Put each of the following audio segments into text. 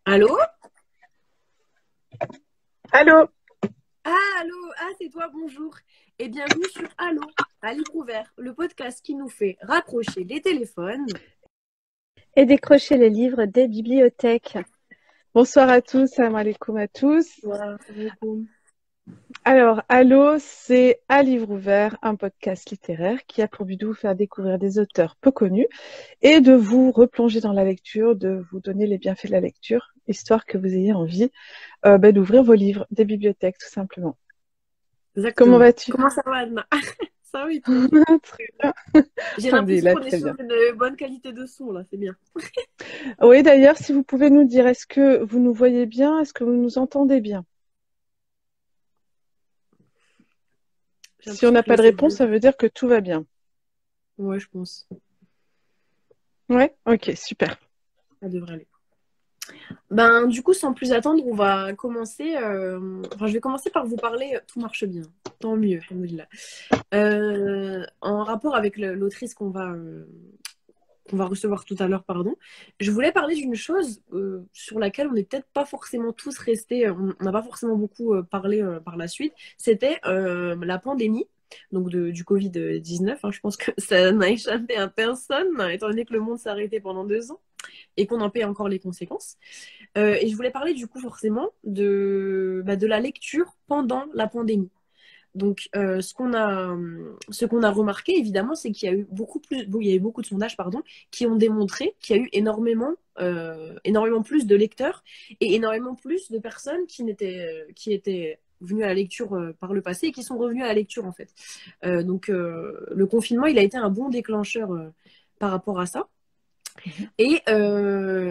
Allô? Allô? Allô? Ah, c'est toi, bonjour. Et bienvenue sur Allô, à livre ouvert, le podcast qui nous fait raccrocher les téléphones. Et décrocher les livres des bibliothèques. Bonsoir à tous, salam alaikum à tous. Voilà. Alors, Allô, c'est À livre ouvert, un podcast littéraire qui a pour but de vous faire découvrir des auteurs peu connus et de vous replonger dans la lecture, de vous donner les bienfaits de la lecture, histoire que vous ayez envie d'ouvrir vos livres des bibliothèques, tout simplement. Comment Exactement. vas-tu? Comment ça va, Anna? Ça va et toi? Très bien. J'ai l'impression Alhamdoulilah, qu'on est très sur bien. une bonne qualité de son, là, c'est bien. Oui, d'ailleurs, si vous pouvez nous dire, est-ce que vous nous voyez bien? Est-ce que vous nous entendez bien? J'ai Si on l'impression n'a que le pas de réponse, 7 ça veut dire que tout va bien. Ouais, je pense. Ouais, ok, super. Ça devrait aller. Ben, du coup, sans plus attendre, on va commencer. Enfin, je vais commencer par vous parler. Tout marche bien. Tant mieux, alhamdoulilah. En rapport avec l'autrice qu'on va recevoir tout à l'heure, pardon, je voulais parler d'une chose sur laquelle on n'est peut-être pas forcément tous restés, on n'a pas forcément beaucoup parlé par la suite, c'était la pandémie. Donc du Covid-19, hein, je pense que ça n'a échappé à personne, étant donné que le monde s'est arrêté pendant 2 ans et qu'on en paie encore les conséquences. Et je voulais parler du coup forcément de la lecture pendant la pandémie. Donc, ce qu'on a remarqué, évidemment, c'est qu'il y a eu il y a eu beaucoup de sondages, pardon, qui ont démontré qu'il y a eu énormément plus de lecteurs et énormément plus de personnes qui étaient venues à la lecture par le passé et qui sont revenues à la lecture, en fait. Le confinement, il a été un bon déclencheur par rapport à ça. Mhm. Et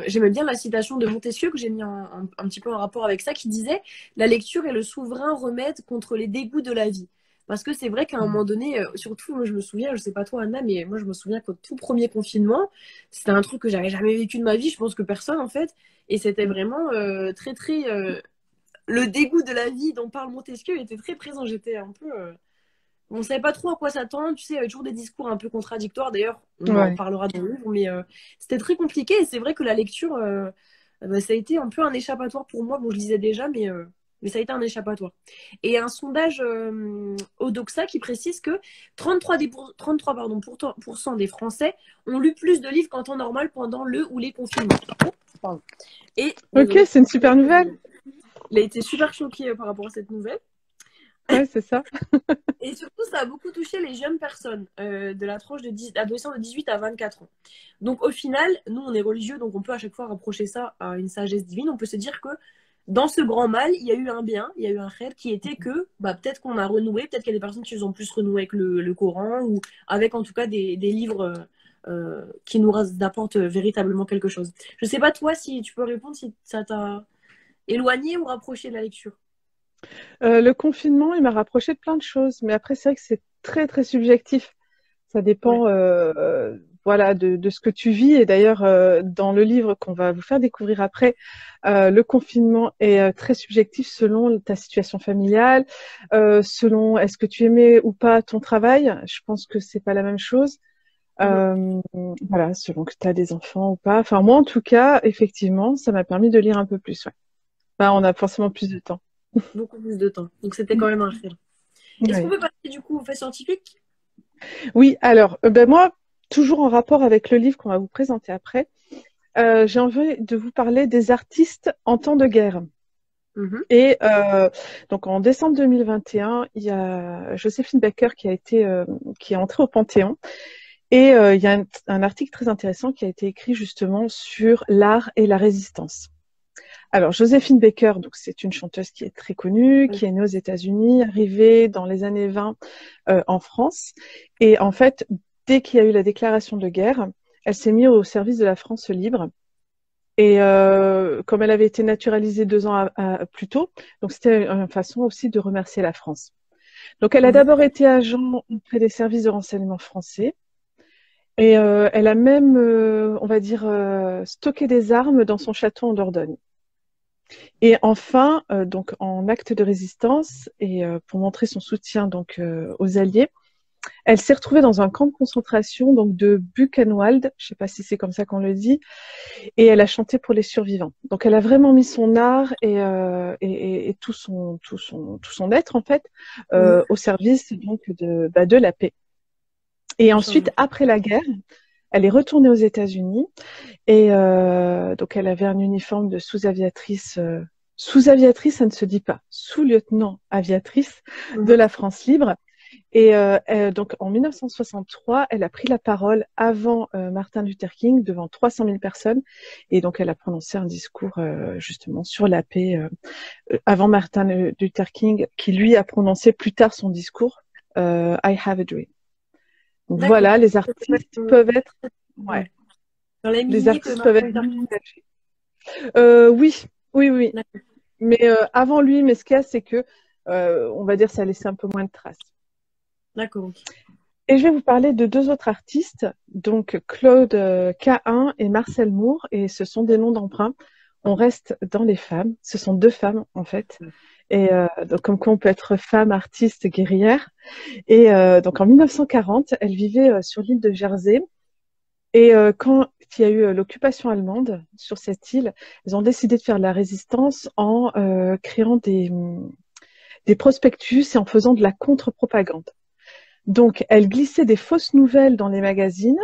j'aimais bien la citation de Montesquieu que j'ai mis un petit peu en rapport avec ça, qui disait: La lecture est le souverain remède contre les dégoûts de la vie. Parce que c'est vrai qu'à un moment donné, surtout, moi je me souviens, je sais pas toi Anna, mais moi je me souviens qu'au tout premier confinement, c'était un truc que j'avais jamais vécu de ma vie, je pense que personne en fait. Et c'était vraiment très très. Le dégoût de la vie dont parle Montesquieu était très présent. J'étais un peu. On savait pas trop à quoi s'attendre, tu sais, il y avait toujours des discours un peu contradictoires. D'ailleurs, on en Ouais. parlera dans le livre, mais c'était très compliqué. Et c'est vrai que la lecture, ça a été un peu un échappatoire pour moi. Bon, je lisais déjà, mais ça a été un échappatoire. Et un sondage Odoxa qui précise que 33, pour cent des Français ont lu plus de livres qu'en temps normal pendant le ou les confinements. Pardon. Et, Ok, désolé c'est pour une mon collègue, super nouvelle. il a été super choqué par rapport à cette nouvelle. Ouais, c'est ça. Et surtout, ça a beaucoup touché les jeunes personnes de la tranche d'adolescents de 18 à 24 ans. Donc au final, nous, on est religieux, donc on peut à chaque fois rapprocher ça à une sagesse divine. On peut se dire que dans ce grand mal, il y a eu un bien, il y a eu un khair qui était que peut-être qu'on a renoué, peut-être qu'il y a des personnes qui ont plus renoué avec le Coran ou avec en tout cas des livres qui nous apportent véritablement quelque chose. Je sais pas toi si tu peux répondre si ça t'a éloigné ou rapproché de la lecture. Le confinement, il m'a rapproché de plein de choses, mais après, c'est vrai que c'est très, très subjectif. Ça Ouais. dépend, voilà, de ce que tu vis. Et d'ailleurs, dans le livre qu'on va vous faire découvrir après, le confinement est très subjectif selon ta situation familiale, selon est-ce que tu aimais ou pas ton travail. Je pense que c'est pas la même chose. Mhm. Euh, voilà, selon que tu as des enfants ou pas. Enfin, moi, en tout cas, effectivement, ça m'a permis de lire un peu plus. Ouais. Enfin, on a forcément plus de temps. Beaucoup plus de temps. Donc c'était quand même un khair. Est-ce qu'on Ouais. peut passer du coup aux faits scientifiques? Oui, alors, ben moi, toujours en rapport avec le livre qu'on va vous présenter après, j'ai envie de vous parler des artistes en temps de guerre. Mhm. Et donc en décembre 2021, il y a Joséphine Baker qui est entrée au Panthéon. Et il y a un article très intéressant qui a été écrit justement sur l'art et la résistance. Alors, Joséphine Baker, donc c'est une chanteuse qui est très connue, Ouais. qui est née aux États-Unis, arrivée dans les années 20 en France. Et en fait, dès qu'il y a eu la déclaration de guerre, elle s'est mise au service de la France libre. Et comme elle avait été naturalisée 2 ans plus tôt, donc c'était une façon aussi de remercier la France. Donc, elle a Mhm. d'abord été agent auprès des services de renseignement français. Et elle a même, on va dire, stocké des armes dans son château en Dordogne. Et enfin, donc en acte de résistance et pour montrer son soutien donc aux Alliés, elle s'est retrouvée dans un camp de concentration donc de Buchenwald, je ne sais pas si c'est comme ça qu'on le dit, et elle a chanté pour les survivants. Donc elle a vraiment mis son art et tout son être en fait au service donc de la paix. Et ensuite, après la guerre, elle est retournée aux États-Unis et donc elle avait un uniforme de sous-aviatrice. Sous-aviatrice, ça ne se dit pas. Sous-lieutenant aviatrice de la France libre. Et donc en 1963, elle a pris la parole avant Martin Luther King devant 300 000 personnes. Et donc elle a prononcé un discours justement sur la paix avant Martin Luther King, qui lui a prononcé plus tard son discours I have a dream. Donc voilà, les artistes peuvent être, ouais, les artistes peuvent être engagés. Oui. Mais avant lui, mais ce qu'il y a, c'est que, on va dire, ça a laissé un peu moins de traces. D'accord. Okay. Et je vais vous parler de 2 autres artistes, donc Claude Cahun et Marcel Moore, et ce sont des noms d'emprunt. On reste dans les femmes. Ce sont 2 femmes, en fait. Et donc, comme quoi on peut être femme, artiste, guerrière. Et donc, en 1940, elle vivait sur l'île de Jersey. Et quand il y a eu l'occupation allemande sur cette île, ils ont décidé de faire de la résistance en créant des prospectus et en faisant de la contre-propagande. Donc, elle glissait des fausses nouvelles dans les magazines,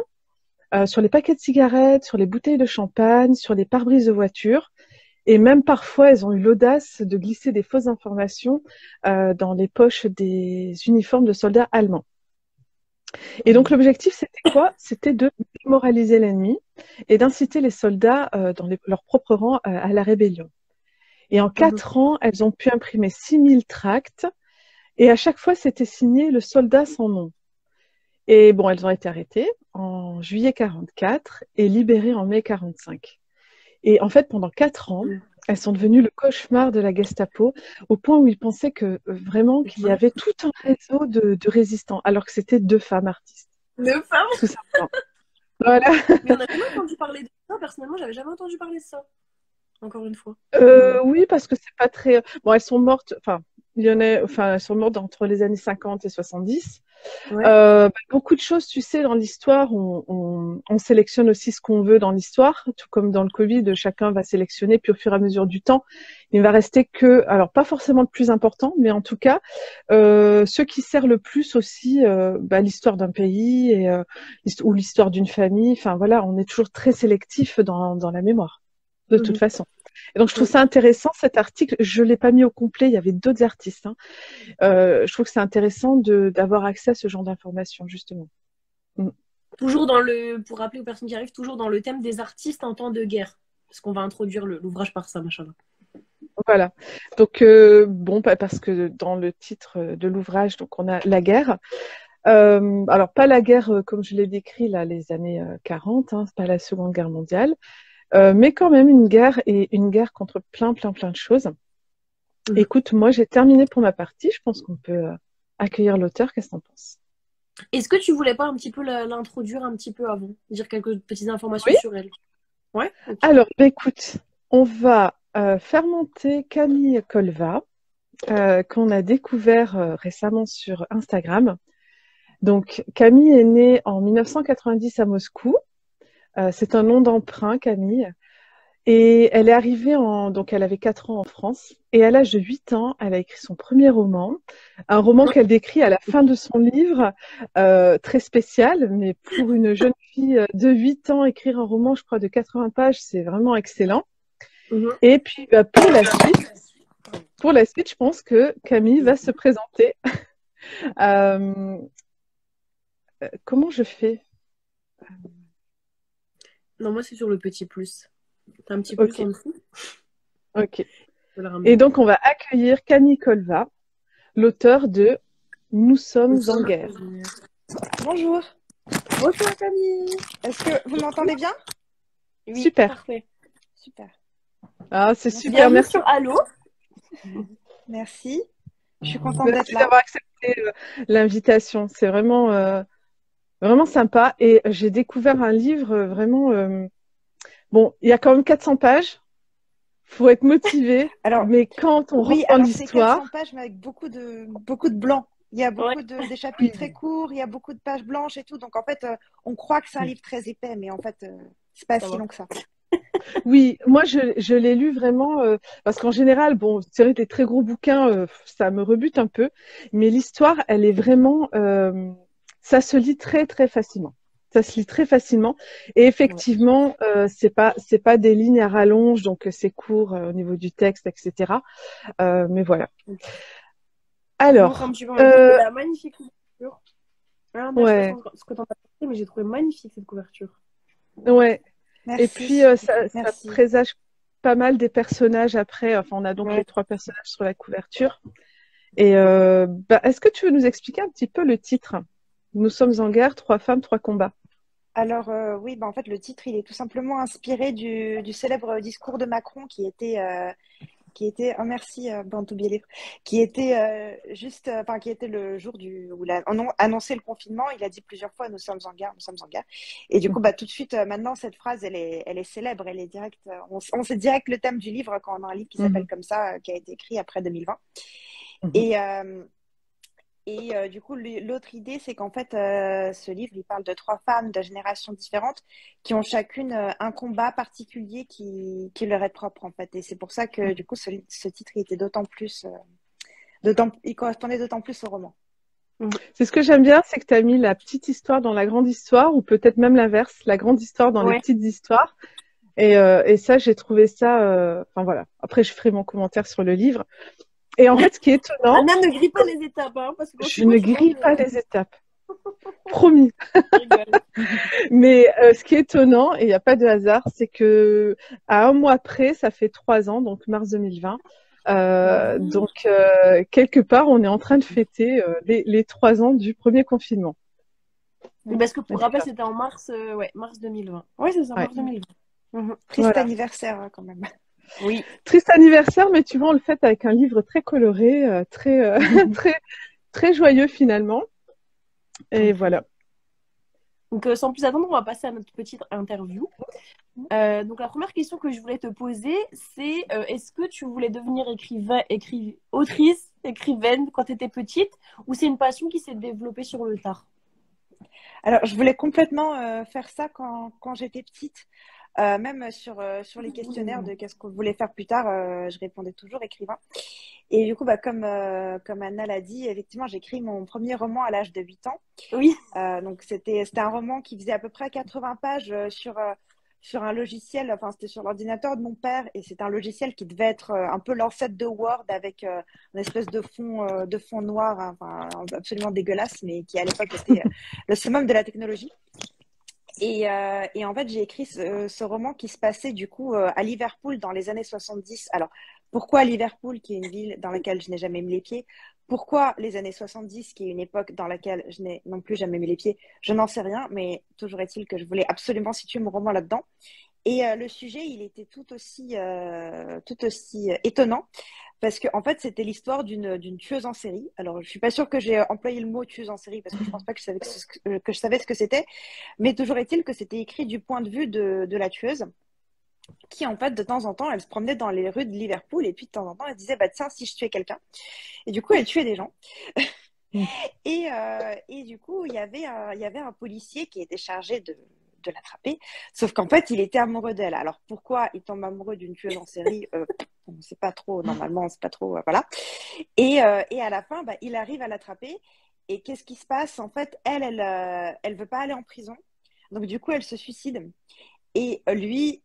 sur les paquets de cigarettes, sur les bouteilles de champagne, sur les pare-brises de voitures. Et même parfois, elles ont eu l'audace de glisser des fausses informations dans les poches des uniformes de soldats allemands. Et donc l'objectif, c'était quoi? C'était de démoraliser l'ennemi et d'inciter les soldats dans leurs propres rangs à la rébellion. Et en 4 ans, elles ont pu imprimer 6000 tracts et à chaque fois, c'était signé le soldat sans nom. Et bon, elles ont été arrêtées en juillet 44 et libérées en mai 45. Et en fait, pendant 4 ans, elles sont devenues le cauchemar de la Gestapo, au point où ils pensaient que vraiment qu'il y avait tout un réseau de résistants, alors que c'était 2 femmes artistes. 2 femmes? Tout simplement. Voilà. Mais on a jamais entendu parler de ça. Personnellement, j'avais jamais entendu parler de ça. Encore une fois. Oui, parce que c'est pas très. Bon, elles sont mortes. Enfin, elles sont mortes entre les années 50 et 70. Ouais. Beaucoup de choses, tu sais, dans l'histoire, on sélectionne aussi ce qu'on veut dans l'histoire, tout comme dans le Covid, chacun va sélectionner, puis au fur et à mesure du temps, il va rester que, alors pas forcément le plus important, mais en tout cas, ce qui sert le plus aussi, l'histoire d'un pays ou l'histoire d'une famille. Enfin voilà, on est toujours très sélectif dans la mémoire, de toute façon. Et donc, je trouve ça intéressant, cet article. Je ne l'ai pas mis au complet, il y avait d'autres artistes. Hein. Je trouve que c'est intéressant d'avoir accès à ce genre d'informations, justement. Toujours pour rappeler aux personnes qui arrivent, toujours dans le thème des artistes en temps de guerre. Parce qu'on va introduire l'ouvrage par ça, machin. Voilà. Donc, parce que dans le titre de l'ouvrage, donc on a la guerre. Alors, pas la guerre comme je l'ai décrit, là, les années 40, hein, c'est pas la Seconde Guerre mondiale. Mais quand même une guerre et une guerre contre plein de choses. Écoute, moi j'ai terminé pour ma partie. Je pense qu'on peut accueillir l'auteur. Qu'est-ce que t'en penses? Est-ce que tu voulais pas un petit peu l'introduire un petit peu avant, dire quelques petites informations sur elle? Ouais. Okay. Alors, écoute, on va faire monter Camille Colva, qu'on a découvert récemment sur Instagram. Donc, Camille est née en 1990 à Moscou. C'est un nom d'emprunt, Camille. Et elle est arrivée donc elle avait 4 ans en France. Et à l'âge de 8 ans, elle a écrit son premier roman. Un roman qu'elle décrit à la fin de son livre, très spécial. Mais pour une jeune fille de 8 ans, écrire un roman, je crois, de 80 pages, c'est vraiment excellent. Et puis, pour la suite, je pense que Camille va se présenter. Comment je fais? Non, moi, c'est sur le petit plus. T'as un petit plus en dessous. Ok. Et donc, on va accueillir Camille Colva, l'auteur de Nous sommes en guerre. Bonjour. Bonjour Camille. Est-ce que vous m'entendez bien? Oui, super. Parfait. Super. Ah, c'est super. Bienvenue merci sur Allo. Merci. Je suis contente d'être là. Merci d'avoir accepté l'invitation. C'est vraiment, vraiment sympa. Et j'ai découvert un livre vraiment... Bon, il y a quand même 400 pages. Faut être motivé. Alors, mais quand on reprend l'histoire... 400 pages, mais avec beaucoup de blanc. Il y a Ouais. beaucoup des chapitres très courts, il y a beaucoup de pages blanches et tout. Donc, en fait, on croit que c'est un livre très épais, mais en fait, c'est pas Ça si va. long que ça. Oui, moi je l'ai lu vraiment parce qu'en général, bon, c'est vrai que les très gros bouquins, ça me rebute un peu, mais l'histoire, elle est vraiment, ça se lit très très facilement. Ça se lit très facilement et Ouais. effectivement, c'est pas des lignes à rallonge, donc c'est court au niveau du texte, etc. Mais voilà. Je vous montre un Alors, petit peu en même temps. C'est la magnifique couverture. Alors, là, je sais ouais, pas ce que t'en as pensé, mais j'ai trouvé magnifique cette couverture. ouais. Et puis Merci, ça merci. présage pas mal des personnages après. Enfin, on a donc les Ouais. 3 personnages sur la couverture. Et est-ce que tu veux nous expliquer un petit peu le titre? Nous sommes en guerre, 3 femmes, 3 combats. Alors, oui, bah, en fait, le titre, il est tout simplement inspiré du célèbre discours de Macron oh merci, Bantou Biélé, qui était enfin, qui était le jour où il a annoncé le confinement. Il a dit plusieurs fois, nous sommes en guerre, nous sommes en guerre. Et du coup, bah, tout de suite, maintenant, cette phrase, elle est célèbre, elle est directe. On sait direct le thème du livre quand on a un livre qui s'appelle Mhm, comme ça, qui a été écrit après 2020. mhm. Et, du coup, l'autre idée, c'est qu'en fait, ce livre, il parle de 3 femmes de générations différentes qui ont chacune un combat particulier qui leur est propre, en fait. Et c'est pour ça que, du coup, ce titre, il était il correspondait d'autant plus au roman. C'est ce que j'aime bien, c'est que tu as mis la petite histoire dans la grande histoire, ou peut-être même l'inverse, la grande histoire dans les Ouais. petites histoires. Et ça, j'ai trouvé ça. Enfin voilà. Après, je ferai mon commentaire sur le livre. Et en fait, ce qui est étonnant, Anna ne grille pas les étapes, hein, parce que quand tu je vois, ne tu grille manques. pas les étapes, promis. Je rigole. Mais ce qui est étonnant, et il n'y a pas de hasard, c'est que à un mois près, ça fait 3 ans, donc mars 2020. Oui. Donc quelque part, on est en train de fêter les 3 ans du premier confinement. Oui, parce que Et pour c'est rappel, ça. c'était en mars, ouais, mars 2020. Ouais, c'est ça, Ouais. mars 2020. Mhm. Triste Voilà. anniversaire, hein, quand même. Oui. Triste anniversaire, mais tu vois, on le fait avec un livre très coloré, très très très joyeux finalement. Et Ok. voilà. Donc, sans plus attendre, on va passer à notre petite interview. Donc, la première question que je voulais te poser, c'est est-ce que tu voulais devenir autrice, écrivaine quand tu étais petite, ou c'est une passion qui s'est développée sur le tard? Alors, je voulais complètement faire ça quand j'étais petite. Même sur les questionnaires de qu'est-ce qu'on voulait faire plus tard, je répondais toujours écrivain. Et du coup, bah, comme Anna l'a dit, effectivement, j'ai écrit mon premier roman à l'âge de 8 ans. Oui. Donc, c'était un roman qui faisait à peu près 80 pages sur un logiciel, enfin, c'était sur l'ordinateur de mon père, et c'est un logiciel qui devait être un peu l'ancêtre de Word avec une espèce de fond noir, hein, enfin, absolument dégueulasse, mais qui à l'époque était le summum de la technologie. Et en fait, j'ai écrit ce roman qui se passait du coup à Liverpool dans les années 70. Alors, pourquoi Liverpool, qui est une ville dans laquelle je n'ai jamais mis les pieds? Pourquoi les années 70, qui est une époque dans laquelle je n'ai non plus jamais mis les pieds? Je n'en sais rien, mais toujours est-il que je voulais absolument situer mon roman là-dedans. Et le sujet, il était tout aussi étonnant parce que en fait, c'était l'histoire d'une tueuse en série. Alors, je suis pas sûre que j'ai employé le mot tueuse en série parce que je pense pas que que je savais ce que c'était, mais toujours est-il que c'était écrit du point de vue de la tueuse qui, en fait, de temps en temps, elle se promenait dans les rues de Liverpool et puis de temps en temps, elle se disait, bah tiens, si je tuais quelqu'un. Et du coup, elle tuait des gens. Et du coup, il y avait un policier qui était chargé de l'attraper, sauf qu'en fait, il était amoureux d'elle. Alors pourquoi il tombe amoureux d'une tueuse en série on ne sait pas trop, normalement, c'est pas trop, voilà. Et à la fin, bah, il arrive à l'attraper. Et qu'est-ce qui se passe? En fait, elle veut pas aller en prison. Donc du coup, elle se suicide. Et lui,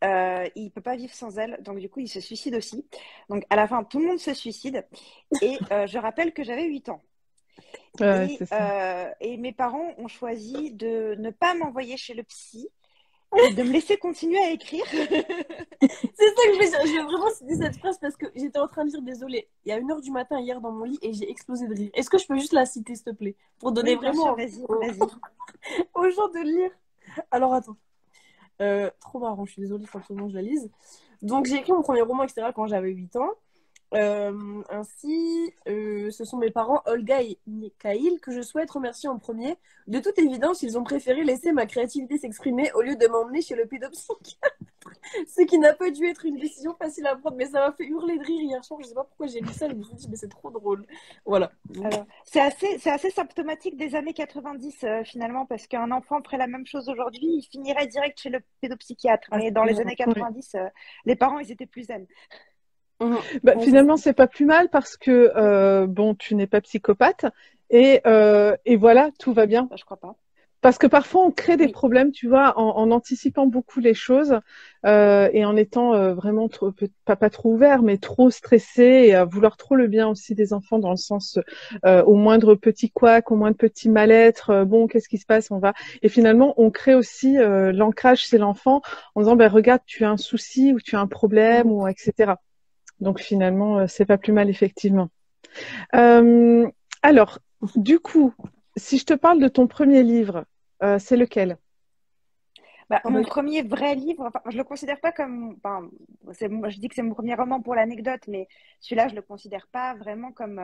il peut pas vivre sans elle. Donc du coup, il se suicide aussi. Donc à la fin, tout le monde se suicide. Et je rappelle que j'avais 8 ans. Ouais, c'est ça. Et mes parents ont choisi de ne pas m'envoyer chez le psy et de me laisser continuer à écrire. C'est ça que je vais dire. Je vais vraiment citer cette phrase parce que j'étais en train de dire, désolée, il y a 1 heure du matin hier dans mon lit et j'ai explosé de rire. Est-ce que je peux juste la citer, s'il te plaît, pour donner Oui, bien vraiment sûr, envie vas-y, vas-y. aux gens de lire? Alors attends. Trop marrant, je suis désolée, il faut absolument que je la lise. Donc j'ai écrit mon premier roman, etc. quand j'avais 8 ans. Ainsi, ce sont mes parents Olga et Mikhail que je souhaite remercier en premier. De toute évidence, ils ont préféré laisser ma créativité s'exprimer au lieu de m'emmener chez le pédopsychiatre. Ce qui n'a pas dû être une décision facile à prendre, mais ça m'a fait hurler de rire hier soir. Je sais pas pourquoi j'ai lu ça, je me suis dit, mais c'est trop drôle. Voilà. Alors, c'est assez symptomatique des années 90 finalement, parce qu'un enfant ferait la même chose aujourd'hui, il finirait direct chez le pédopsychiatre. Ah, Mais dans les années Oui. 90, les parents, ils étaient plus zen. Bah, Ouais, finalement, c'est pas plus mal parce que bon, tu n'es pas psychopathe et voilà, tout va bien. Ça, je crois pas. Parce que parfois, on crée des oui. problèmes, tu vois, en anticipant beaucoup les choses et en étant vraiment trop, pas trop ouvert, mais trop stressé et à vouloir trop le bien aussi des enfants dans le sens au moindre petit couac, au moindre petit mal-être, bon, qu'est-ce qui se passe, on va. Et finalement, on crée aussi l'ancrage chez l'enfant en disant, ben regarde, tu as un souci ou tu as un problème ou etc. Donc finalement, c'est pas plus mal effectivement. Euh, alors, du coup, si je te parle de ton premier livre, c'est lequel? Bah, Ah bah, mon premier vrai livre, enfin, je le considère pas comme, enfin, je dis que c'est mon premier roman pour l'anecdote, mais celui-là, je le considère pas vraiment comme,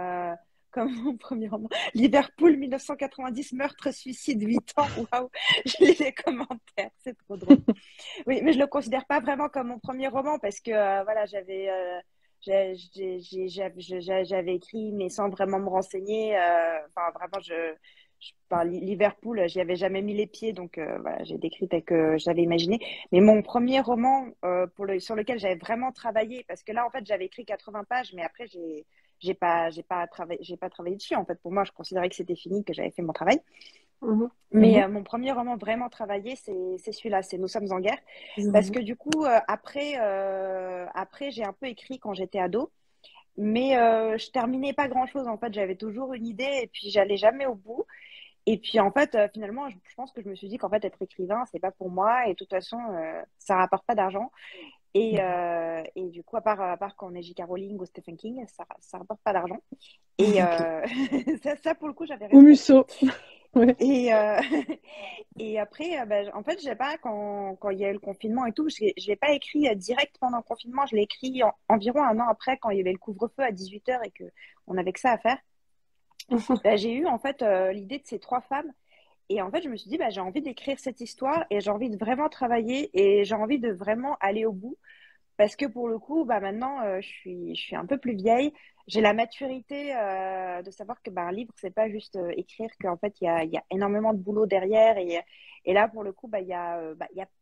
comme mon premier roman. Liverpool 1990, meurtre, suicide, 8 ans, waouh, je lis les commentaires, c'est trop drôle. Oui, mais je le considère pas vraiment comme mon premier roman parce que, voilà, j'avais écrit, mais sans vraiment me renseigner. Enfin, vraiment, Liverpool, j'y avais jamais mis les pieds, donc voilà, j'ai décrit tel que j'avais imaginé. Mais mon premier roman sur lequel j'avais vraiment travaillé, parce que là, en fait, j'avais écrit 80 pages, mais après, j'ai pas travaillé dessus. En fait, pour moi, je considérais que c'était fini, que j'avais fait mon travail. mhm. Mais mon premier roman vraiment travaillé, c'est celui-là, c'est Nous sommes en guerre. Parce que du coup, après j'ai un peu écrit quand j'étais ado, mais je terminais pas grand-chose. En fait, j'avais toujours une idée et puis j'allais jamais au bout. Et puis en fait, finalement, je pense que je me suis dit qu'en fait, être écrivain, c'est pas pour moi. Et de toute façon, ça rapporte pas d'argent. Et du coup, à part quand on est J.K. Rowling ou Stephen King, ça rapporte pas d'argent. Et Ok. ça, pour le coup, j'avais Ou raison là-dessus. Musso. Ouais. Et, et après, en fait, j'ai pas, quand il y a eu le confinement et tout, je l'ai pas écrit direct pendant le confinement, je l'ai écrit environ un an après, quand il y avait le couvre-feu à 18 h et qu'on avait que ça à faire. J'ai eu en fait l'idée de ces trois femmes. Et en fait, je me suis dit, j'ai envie d'écrire cette histoire et j'ai envie de vraiment travailler et j'ai envie de vraiment aller au bout. Parce que pour le coup, maintenant, je suis un peu plus vieille. J'ai la maturité de savoir que un livre, c'est pas juste écrire, qu'en fait, il y a énormément de boulot derrière. Et là, pour le coup, il y a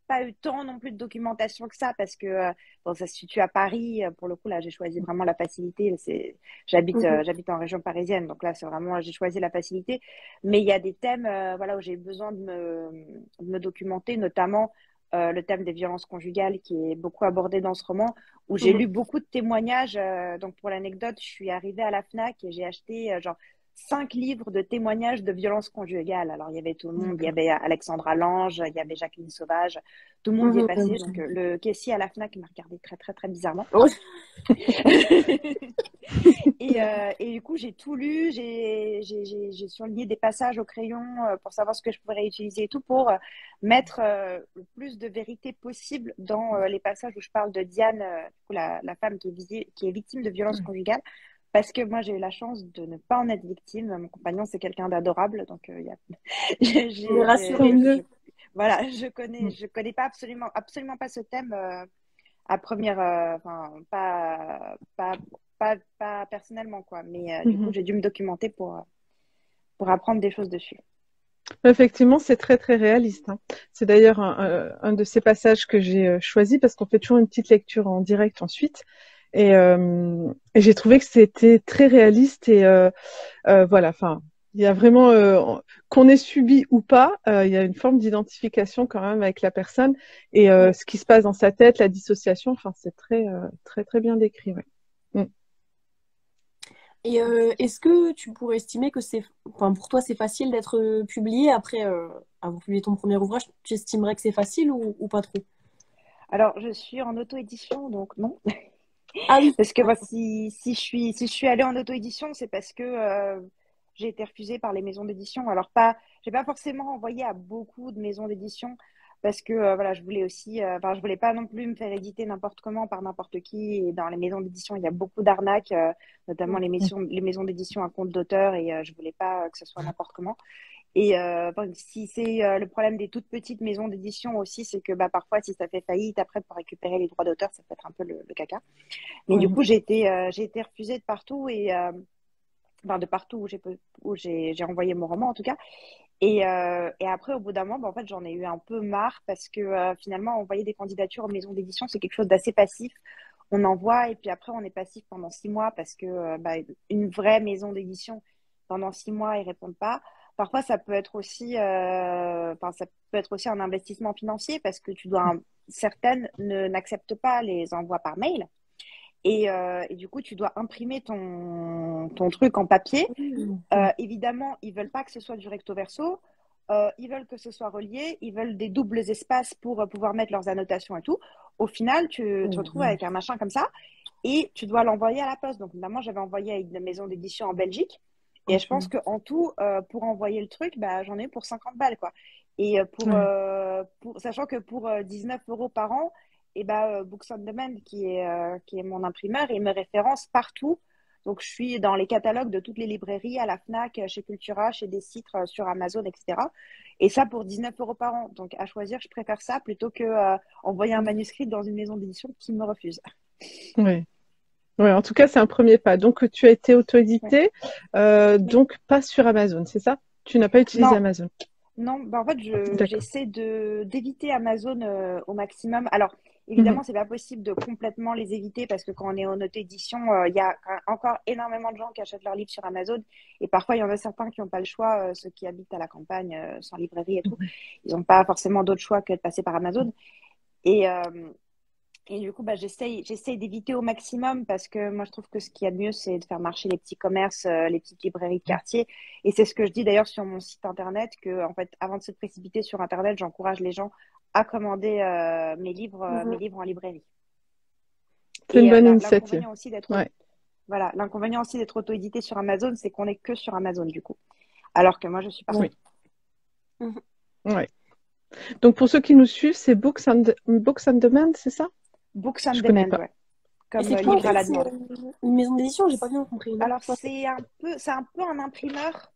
pas eu tant non plus de documentation que ça, parce que bon, ça se situe à Paris. Pour le coup, là, j'ai choisi vraiment la facilité. Mhm. J'habite en région parisienne, donc là, c'est vraiment, j'ai choisi la facilité. Mais il y a des thèmes voilà, où j'ai besoin de me documenter, notamment le thème des violences conjugales qui est beaucoup abordé dans ce roman, où j'ai Mhm. lu beaucoup de témoignages. Donc, pour l'anecdote, je suis arrivée à la FNAC et j'ai acheté genre 5 livres de témoignages de violences conjugales. Alors, il y avait tout le monde, il y D'accord. avait Alexandra Lange, il y avait Jacqueline Sauvage, tout le monde y est Mhm. passé. Donc, le caissier à la FNAC m'a regardé très, très, très bizarrement. Ouais. Et du coup, j'ai tout lu, j'ai surligné des passages au crayon pour savoir ce que je pourrais réutiliser et tout pour mettre le plus de vérité possible dans les passages où je parle de Diane, du coup, la femme qui est victime de violences conjugales. Parce que moi, j'ai eu la chance de ne pas en être victime. Mon compagnon, c'est quelqu'un d'adorable. Donc, Mais Tant rassurez-vous. mieux. voilà, Mm. je connais pas absolument pas ce thème à première, enfin, pas personnellement, quoi. Mais du coup, Mhm. j'ai dû me documenter pour apprendre des choses dessus. Effectivement, c'est très très réaliste, hein. C'est d'ailleurs un de ces passages que j'ai choisi parce qu'on fait toujours une petite lecture en direct ensuite. Et j'ai trouvé que c'était très réaliste et voilà, enfin, il y a vraiment, qu'on ait subi ou pas, il y a une forme d'identification quand même avec la personne et Mm. ce qui se passe dans sa tête, la dissociation, enfin, c'est très, très, très bien décrit, ouais. Mm. Et est-ce que tu pourrais estimer que enfin, pour toi, c'est facile d'être publié après avoir publié ton premier ouvrage? Tu estimerais que c'est facile ou pas trop? Alors, je suis en auto-édition, donc non. Ah oui. Parce que moi, si je suis allée en auto-édition, c'est parce que j'ai été refusée par les maisons d'édition. Alors, j'ai pas forcément envoyé à beaucoup de maisons d'édition. parce que voilà, je voulais aussi, enfin, je voulais pas non plus me faire éditer n'importe comment par n'importe qui. Et dans les maisons d'édition, il y a beaucoup d'arnaques, notamment les maisons d'édition à compte d'auteur, et je voulais pas que ce soit n'importe comment. Et bon, si c'est le problème des toutes petites maisons d'édition aussi, c'est que bah, parfois, si ça fait faillite, après, pour récupérer les droits d'auteur, ça peut être un peu le caca. Mais du Mhm. coup, j'ai été refusée de partout, et enfin, de partout où j'ai envoyé mon roman, en tout cas. Et après, au bout d'un moment, bah, en fait, j'en ai eu un peu marre parce que finalement, envoyer des candidatures aux maisons d'édition, c'est quelque chose d'assez passif. On envoie et puis après, on est passif pendant 6 mois parce que bah, une vraie maison d'édition, pendant 6 mois, ils répondent pas. Parfois, ça peut être aussi, enfin, ça peut être aussi un investissement financier parce que certaines n'acceptent pas les envois par mail. Et du coup, tu dois imprimer ton truc en papier. Évidemment, ils veulent pas que ce soit du recto verso. Ils veulent que ce soit relié. Ils veulent des doubles espaces pour pouvoir mettre leurs annotations et tout. Au final, tu te retrouves avec un machin comme ça et tu dois l'envoyer à la poste. Donc, notamment, j'avais envoyé à une maison d'édition en Belgique. Et je pense qu'en tout, pour envoyer le truc, bah, j'en ai eu pour 50 balles, quoi. Et Ouais. sachant que pour 19 euros par an, et bah, Books on Demand, qui est mon imprimeur, il me référence partout. Donc, je suis dans les catalogues de toutes les librairies, à la Fnac, chez Cultura, chez des sites sur Amazon, etc. Et ça pour 19 euros par an. Donc, à choisir, je préfère ça plutôt que envoyer un manuscrit dans une maison d'édition qui me refuse. Ouais. Ouais, en tout cas, c'est un premier pas. Donc, tu as été Ouais. auto-édité, donc pas sur Amazon, c'est ça? Tu n'as pas utilisé Non, Amazon. non, bah en fait, D'accord. j'essaie d'éviter Amazon au maximum. Alors, Mhm. évidemment, c'est pas possible de complètement les éviter parce que quand on est en auto-édition, il y a encore énormément de gens qui achètent leurs livres sur Amazon et parfois il y en a certains qui n'ont pas le choix, ceux qui habitent à la campagne, sans librairie et tout, ils n'ont pas forcément d'autre choix que de passer par Amazon. Et, et du coup, bah, j'essaye d'éviter au maximum parce que moi, je trouve que ce qu'il y a de mieux, c'est de faire marcher les petits commerces, les petites librairies de quartier. Et c'est ce que je dis d'ailleurs sur mon site internet, que en fait, avant de se précipiter sur Internet, j'encourage les gens à commander mes Mhm. livres en librairie. C'est une Et bonne initiative. l'inconvénient aussi d'être Ouais. voilà, l'inconvénient aussi d'être auto-édité sur Amazon, c'est qu'on est que sur Amazon du coup. Alors que moi, je suis partout. Oui. Mhm. Ouais. Donc, pour ceux qui nous suivent, c'est Books on Demand, c'est ça? Books on Je connais Demand, pas. ouais, Et comme c'est quoi en livre à fait? la C'est demande. une maison d'édition? J'ai pas bien compris, non? Alors c'est un peu un imprimeur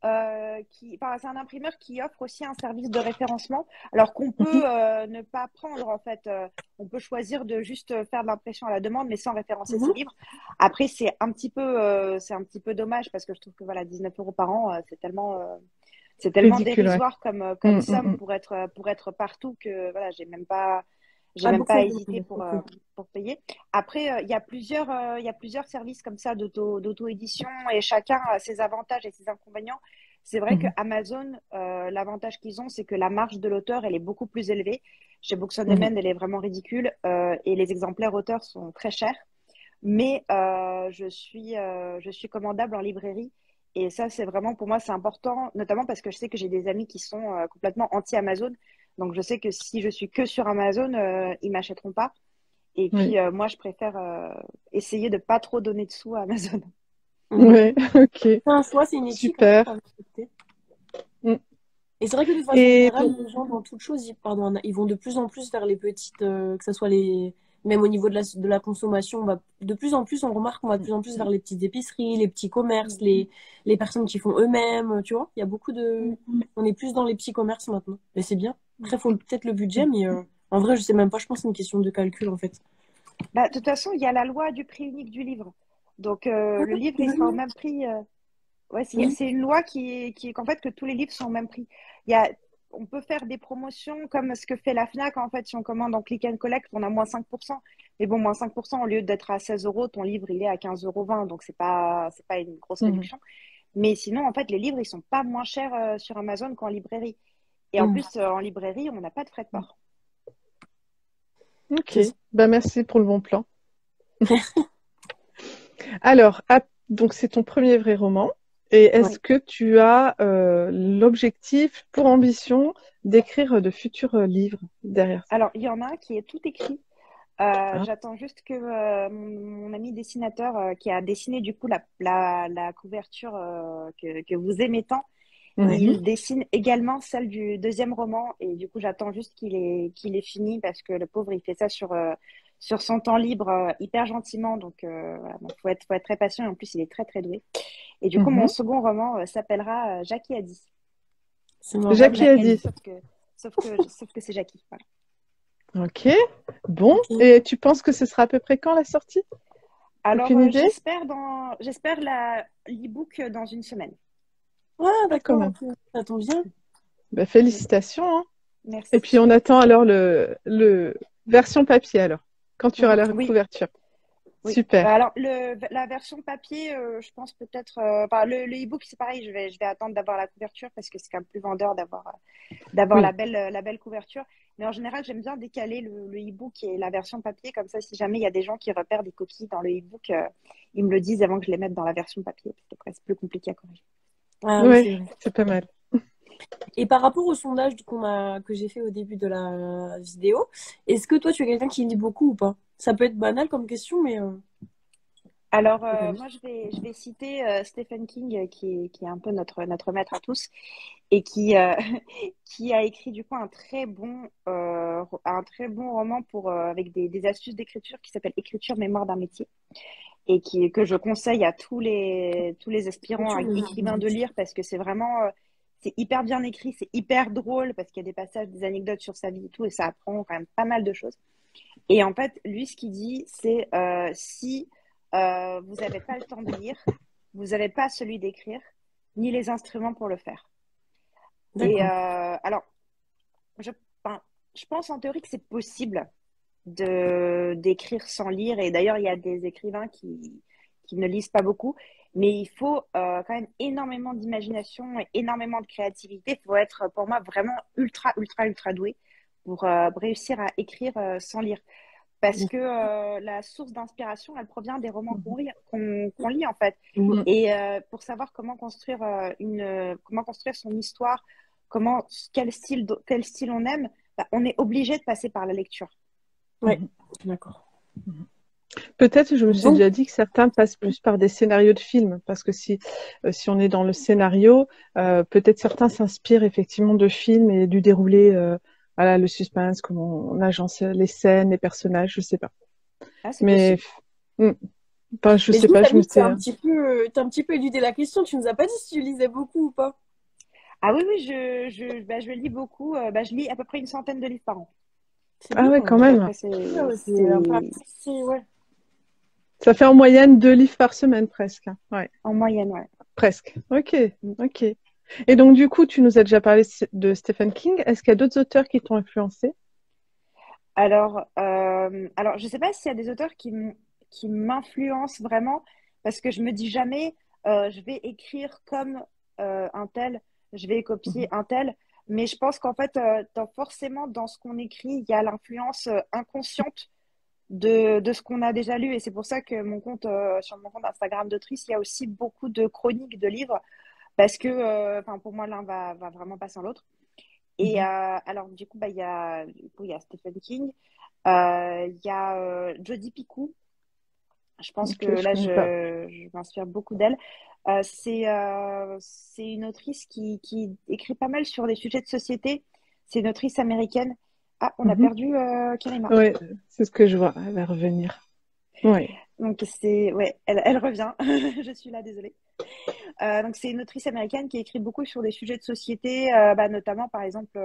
enfin, c'est un imprimeur qui offre aussi un service de référencement, alors qu'on Mhm. peut ne pas prendre en fait. On peut choisir de juste faire de l'impression à la demande, mais sans référencer ses Mhm. livres. Après, c'est un petit peu dommage parce que je trouve que voilà, 19 euros par an, c'est tellement Ridicule, ouais. dérisoire comme Mm, somme mm, pour être partout que voilà, j'ai Ah, même Books pas on hésité Demand. Ok. pour payer. Après, il y a plusieurs services comme ça d'auto-édition et chacun a ses avantages et ses inconvénients. C'est vrai que mm, Amazon, l'avantage qu'ils ont, c'est que la marge de l'auteur, elle est beaucoup plus élevée. Chez Books on mhm, Demand, elle est vraiment ridicule et les exemplaires auteurs sont très chers. Mais je suis commandable en librairie. Et ça, c'est vraiment, pour moi, c'est important, notamment parce que je sais que j'ai des amis qui sont complètement anti-Amazon. Donc, je sais que si je suis que sur Amazon, ils m'achèteront pas. Et oui. puis, moi, je préfère essayer de pas trop donner de sous à Amazon. Mhm. Ouais, ok. C'est un choix, c'est une éthique, hein, Super. à respecter. Mm. Et c'est vrai que de façon Et générale, les gens, dans toute chose, ils vont de plus en plus vers les petites, que ce soit les, même au niveau de la consommation, de plus en plus, on remarque qu'on va de plus en plus vers les petites épiceries, les petits commerces, Mm. les personnes qui font eux-mêmes, tu vois. Il y a beaucoup de, Mm. on est plus dans les petits commerces maintenant. Et c'est bien. Mm. Après, il faut peut-être le budget, mais en vrai, je sais même pas, je pense que c'est une question de calcul, en fait. Bah, de toute façon, il y a la loi du prix unique du livre. Donc, le livre, il sera au même prix. Ouais, Oui. c'est une loi qui est qu'en fait que tous les livres sont au même prix. Il y a, on peut faire des promotions comme ce que fait la Fnac. En fait, si on commande en click and collect, on a moins 5%. Mais bon, moins 5%, au lieu d'être à 16 euros, ton livre, il est à 15,20 € Donc, c'est pas une grosse mhm, réduction. Mais sinon, en fait, les livres, ils sont pas moins chers sur Amazon qu'en librairie. Et en Mm. plus, en librairie, on n'a pas de frais de port. ok. C'est ça. Bah, merci pour le bon plan. Alors, donc c'est ton premier vrai roman. Et est-ce Oui. que tu as l'objectif pour ambition d'écrire de futurs livres derrière ça? Alors, il y en a un qui est tout écrit. Ah, J'attends juste que mon ami dessinateur qui a dessiné du coup la couverture que vous aimez tant, Il dessine également celle du deuxième roman et du coup j'attends juste qu'il ait fini parce que le pauvre il fait ça sur son temps libre hyper gentiment donc voilà, donc faut être très patient et en plus il est très très doué. Et du coup mon second roman s'appellera Jackie a dit. C'est marrant. Jackie a dit. Sauf que c'est Jackie. Voilà. Ok, bon. Et tu penses que ce sera à peu près quand la sortie? Alors Aucune idée? j'espère l'e-book dans une semaine. Ah, d'accord, même. ok. Ça tombe bien. Bah, félicitations, hein. Merci. Et puis on attend alors le version papier alors, quand tu auras la Oui. couverture. Oui. Super. Bah, alors la version papier, je pense peut-être. Le e-book c'est pareil, je vais attendre d'avoir la couverture parce que c'est quand même plus vendeur d'avoir Oui. la belle couverture. Mais en général, j'aime bien décaler le e-book et la version papier comme ça. Si jamais il y a des gens qui repèrent des copies dans le e-book, ils me le disent avant que je les mette dans la version papier parce que après, c'est plus compliqué à corriger. Ah, Ouais, oui, c'est pas mal. Et par rapport au sondage que j'ai fait au début de la vidéo, est-ce que toi, tu es quelqu'un qui lit beaucoup ou pas? Ça peut être banal comme question, mais... Alors, moi, je vais citer Stephen King, qui est un peu notre maître à tous, et qui a écrit du coup un très bon roman avec des astuces d'écriture qui s'appelle Écriture, mémoire d'un métier, et que je conseille à tous les aspirants écrivains de lire parce que c'est vraiment, c'est hyper bien écrit, c'est hyper drôle parce qu'il y a des passages, des anecdotes sur sa vie et tout, et ça apprend quand même pas mal de choses. Et en fait, lui, ce qu'il dit, c'est si vous n'avez pas le temps de lire, vous n'avez pas celui d'écrire, ni les instruments pour le faire. Et alors, je pense en théorie que c'est possible d'écrire sans lire. Et d'ailleurs, il y a des écrivains qui ne lisent pas beaucoup. Mais il faut quand même énormément d'imagination et énormément de créativité. Il faut être, pour moi, vraiment ultra, ultra, ultra doué pour réussir à écrire sans lire. Parce que la source d'inspiration, elle provient des romans qu'on lit en fait. Et pour savoir comment construire son histoire, quel style on aime, bah, on est obligé de passer par la lecture. Ouais, d'accord. Peut-être, je me suis déjà dit que certains passent plus par des scénarios de films, parce que si on est dans le scénario, peut-être certains s'inspirent effectivement de films et du déroulé, voilà, le suspense, comment on agence les scènes, les personnages, je sais pas. Ah, c'est Mais enfin, je sais pas, je me t'as un petit peu éludé la question. Tu nous as pas dit si tu lisais beaucoup ou pas. Ah oui, je lis beaucoup. Je lis à peu près une centaine de livres par an. Ah ouais, quand même. Après, Ouais. Ça fait en moyenne 2 livres par semaine presque. Ouais. En moyenne, ouais. Presque. Ok. Et donc du coup, tu nous as déjà parlé de Stephen King. Est-ce qu'il y a d'autres auteurs qui t'ont influencé? Alors, je sais pas s'il y a des auteurs qui m'influencent vraiment, parce que je me dis jamais, je vais écrire comme un tel, je vais copier un tel. Mais je pense qu'en fait, forcément, dans ce qu'on écrit, il y a l'influence inconsciente de ce qu'on a déjà lu. Et c'est pour ça que sur mon compte Instagram d'autrice, il y a aussi beaucoup de chroniques de livres, parce que pour moi, l'un va vraiment pas sans l'autre. Et alors, du coup, il y a Stephen King, il y a Jodi Picoult. Je pense que là, je m'inspire beaucoup d'elle. C'est une autrice qui écrit pas mal sur des sujets de société. C'est une autrice américaine. Ah, on a perdu Karima. Oui, c'est ce que je vois. Elle va revenir. Oui. Donc, elle revient. Je suis là, désolée. Donc, c'est une autrice américaine qui écrit beaucoup sur des sujets de société, notamment, par exemple,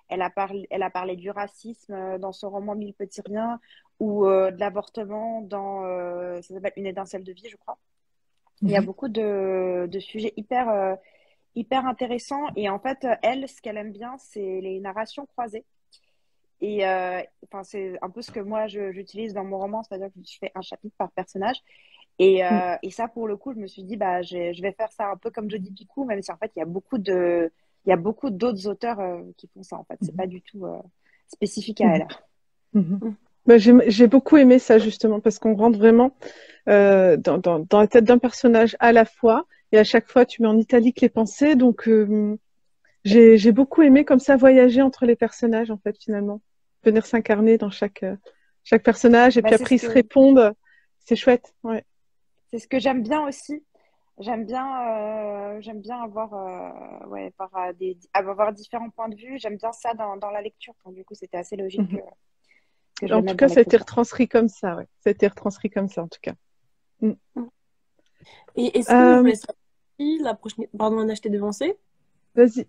elle a parlé du racisme dans son roman Mille petits riens, ou de l'avortement dans ça s'appelle Une étincelle de vie, je crois. Il y a beaucoup de sujets hyper intéressants. Et en fait, elle, ce qu'elle aime bien, c'est les narrations croisées. Et c'est un peu ce que moi, j'utilise dans mon roman, c'est-à-dire que je fais un chapitre par personnage. Et ça, pour le coup, je me suis dit, je vais faire ça un peu comme Jodi Picoult, même si en fait, il y a beaucoup d'autres auteurs qui font ça. En fait, c'est pas du tout spécifique à elle. J'ai beaucoup aimé ça justement parce qu'on rentre vraiment dans la tête d'un personnage à la fois et à chaque fois tu mets en italique les pensées. Donc j'ai beaucoup aimé comme ça voyager entre les personnages en fait finalement, venir s'incarner dans chaque personnage et puis après ils se répondent. C'est chouette. Ouais. C'est ce que j'aime bien aussi. J'aime bien avoir, ouais, avoir différents points de vue. J'aime bien ça dans la lecture. Donc, du coup, c'était assez logique Mhm. que je le En tout mette dans cas, ça a été l'écriture. retranscrit comme ça, ouais. Ça a été retranscrit comme ça, en tout cas. Mm. Et sinon, je Euh, voulais savoir si la prochaine. Pardon, Anna, je t'ai devancé. vas-y.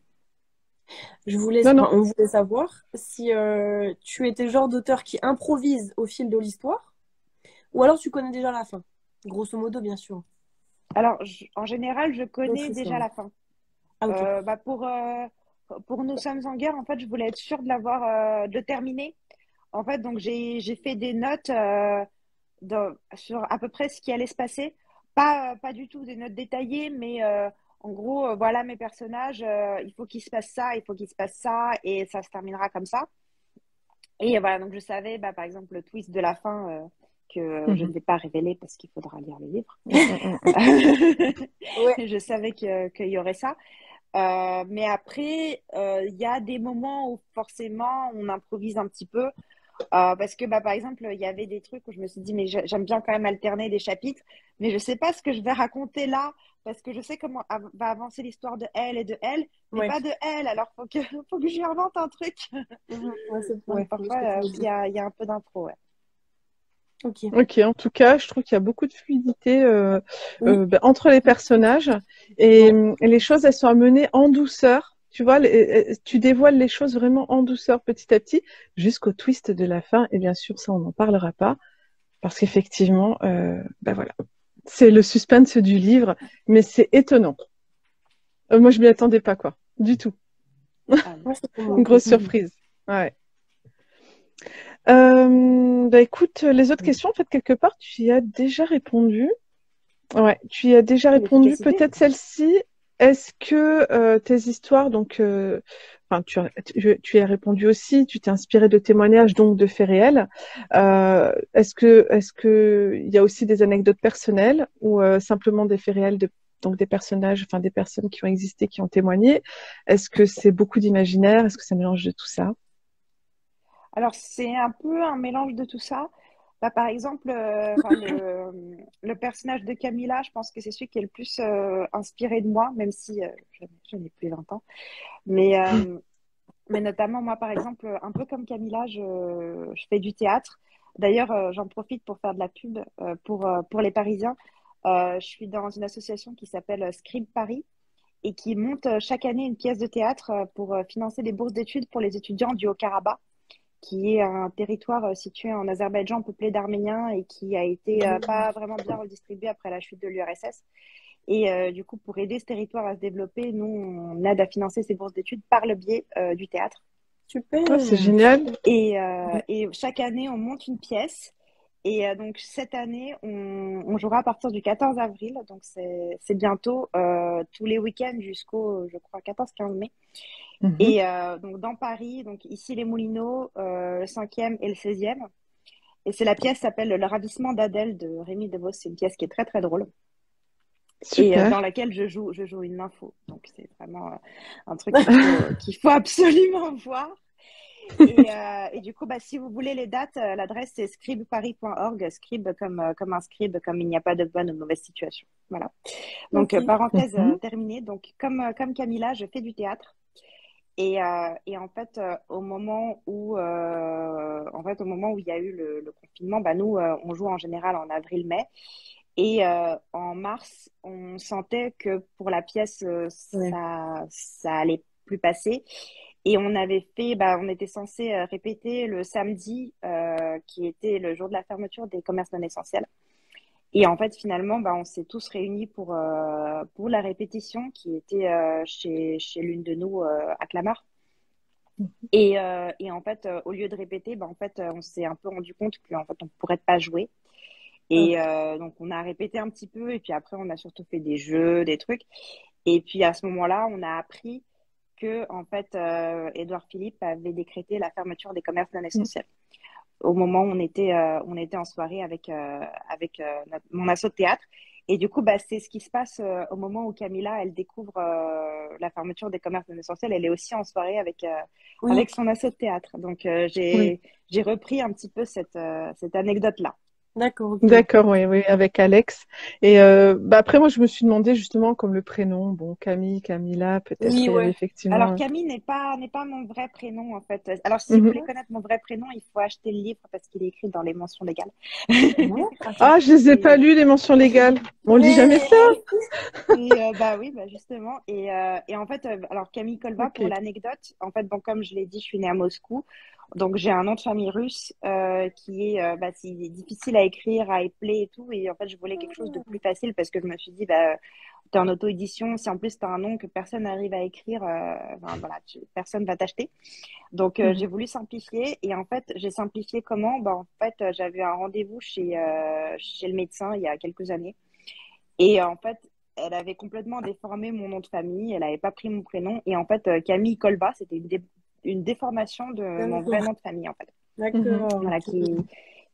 Non, Enfin, non. on voulait savoir si tu étais le genre d'auteur qui improvise au fil de l'histoire ou alors tu connais déjà la fin. Grosso modo, bien sûr. Alors, en général, je connais déjà L'autrice. la fin. Ah, ok. Bah pour Nous sommes en guerre, en fait, je voulais être sûre de de le terminer. En fait, donc j'ai fait des notes sur à peu près ce qui allait se passer. Pas du tout des notes détaillées, mais en gros, voilà mes personnages, il faut qu'il se passe ça, il faut qu'il se passe ça, et ça se terminera comme ça. Et voilà, donc je savais, bah, par exemple, le twist de la fin que je ne Mhm. vais pas révéler parce qu'il faudra lire le livre. Mm, mm, mm. Ouais. Je savais qu'il y aurait ça. Mais après, il y a des moments où forcément on improvise un petit peu. Parce que, bah, par exemple, il y avait des trucs où je me suis dit, mais j'aime bien quand même alterner des chapitres, mais je sais pas ce que je vais raconter là, parce que je sais comment va avancer l'histoire de elle et de elle, mais Ouais. pas de elle, alors faut que j'invente un truc. Ouais, Donc ouais, je vois ce que parfois, tu veux il dire. y a un peu d'impro, ouais. Ok. Ok, en tout cas, je trouve qu'il y a beaucoup de fluidité Oui. entre les personnages Ouais. et les choses, elles sont amenées en douceur. Tu vois, tu dévoiles les choses vraiment en douceur petit à petit jusqu'au twist de la fin. Et bien sûr, ça, on n'en parlera pas parce qu'effectivement, ben voilà, c'est le suspense du livre, mais c'est étonnant. Moi, je m'y attendais pas, quoi, du tout. Ah, non. Ouais, c'est pour moi Une aussi. grosse surprise. Ouais. Bah écoute, les autres questions, en fait, quelque part, tu y as déjà répondu. Ouais, tu y as déjà répondu. L'efficacité. Peut-être celle-ci. Est-ce que tes histoires, donc, enfin, tu y as répondu aussi. Tu t'es inspiré de témoignages, donc de faits réels. Est-ce que il y a aussi des anecdotes personnelles ou simplement des faits réels donc des personnages, enfin des personnes qui ont existé, qui ont témoigné. Est-ce que c'est beaucoup d'imaginaire? Est-ce que ça mélange de tout ça? Alors, c'est un peu un mélange de tout ça. Bah, par exemple, le personnage de Camilla, je pense que c'est celui qui est le plus inspiré de moi, même si je n'ai plus 20 ans. Mais, euh, mais notamment, moi, par exemple, un peu comme Camilla, je fais du théâtre. D'ailleurs, j'en profite pour faire de la pub pour les Parisiens. Je suis dans une association qui s'appelle Scribe Paris et qui monte chaque année une pièce de théâtre pour financer des bourses d'études pour les étudiants du Haut-Karabakh, qui est un territoire situé en Azerbaïdjan peuplé d'Arméniens et qui a été pas vraiment bien redistribué après la chute de l'URSS. Et du coup, pour aider ce territoire à se développer, nous, on aide à financer ces bourses d'études par le biais du théâtre. Oh, c'est Super. génial. Ouais. Et chaque année, on monte une pièce. Et donc, cette année, on jouera à partir du 14 avril. Donc, c'est bientôt, tous les week-ends jusqu'au, je crois, 14-15 mai. Mhm. Et donc, dans Paris, donc ici les Moulineaux, le 5e et le 16e. Et c'est la pièce s'appelle Le ravissement d'Adèle de Rémi Devos. C'est une pièce qui est très, très drôle. Et dans Super. laquelle je joue une nympho. Donc, c'est vraiment un truc qu'il faut absolument voir. Et du coup, bah, si vous voulez les dates, l'adresse c'est scribeparis.org, scribe comme un scribe, comme il n'y a pas de bonne ou de mauvaise situation. Voilà. Donc, Ok. parenthèse Mhm. terminée. Donc, comme Camilla, je fais du théâtre. Et en fait, au moment où il y a eu le confinement, bah, nous, on joue en général en avril-mai. Et en mars, on sentait que pour la pièce, Ouais. ça allait plus passer. Et on avait fait, bah, on était censé répéter le samedi, qui était le jour de la fermeture des commerces non essentiels. Et en fait, finalement, bah, on s'est tous réunis pour la répétition qui était chez l'une de nous à Clamart. Et en fait, au lieu de répéter, bah, en fait, on s'est un peu rendu compte qu'en fait, on ne pourrait pas jouer. Ah. Et donc, on a répété un petit peu. Et puis après, on a surtout fait des jeux, des trucs. Et puis à ce moment-là, on a appris que, en fait, Édouard Philippe avait décrété la fermeture des commerces non essentiels. Au moment où on était en soirée avec mon asso de théâtre. Et du coup, bah, c'est ce qui se passe au moment où Camilla, elle découvre la fermeture des commerces non essentiels. Elle est aussi en soirée Oui. avec son asso de théâtre. Donc, Oui. j'ai repris un petit peu cette anecdote-là. D'accord, ok. D'accord, oui, oui, avec Alex. Et après, moi, je me suis demandé justement comme le prénom, bon, Camille, Camilla, peut-être Oui, il y avait ouais. Alors effectivement. Camille n'est pas mon vrai prénom en fait. Alors si vous Mhm. voulez connaître mon vrai prénom, il faut acheter le livre parce qu'il est écrit dans les mentions légales. Ouais, attends. Ah, je les ai pas Et, lus, les mentions légales. On lit jamais Mais ça. bah oui, bah justement. Et en fait, alors Camille Kolba, pour Ok. l'anecdote, en fait, bon, comme je l'ai dit, je suis née à Moscou. Donc j'ai un nom de famille russe qui est, bah, c'est difficile à écrire, à épeler et tout. Et en fait, je voulais quelque chose de plus facile parce que je me suis dit, bah, t'es en auto-édition, si en plus t'as un nom que personne n'arrive à écrire, enfin, voilà, personne va t'acheter. Donc j'ai Mhm. voulu simplifier. Et en fait, j'ai simplifié comment? Bah, en fait, j'avais un rendez-vous chez le médecin il y a quelques années. Et en fait, elle avait complètement déformé mon nom de famille. Elle n'avait pas pris mon prénom. Et en fait, Camille Kolba, c'était une déformation de mon vrai d'accord, nom de famille, en fait. Mhm. d'accord, Voilà, ok.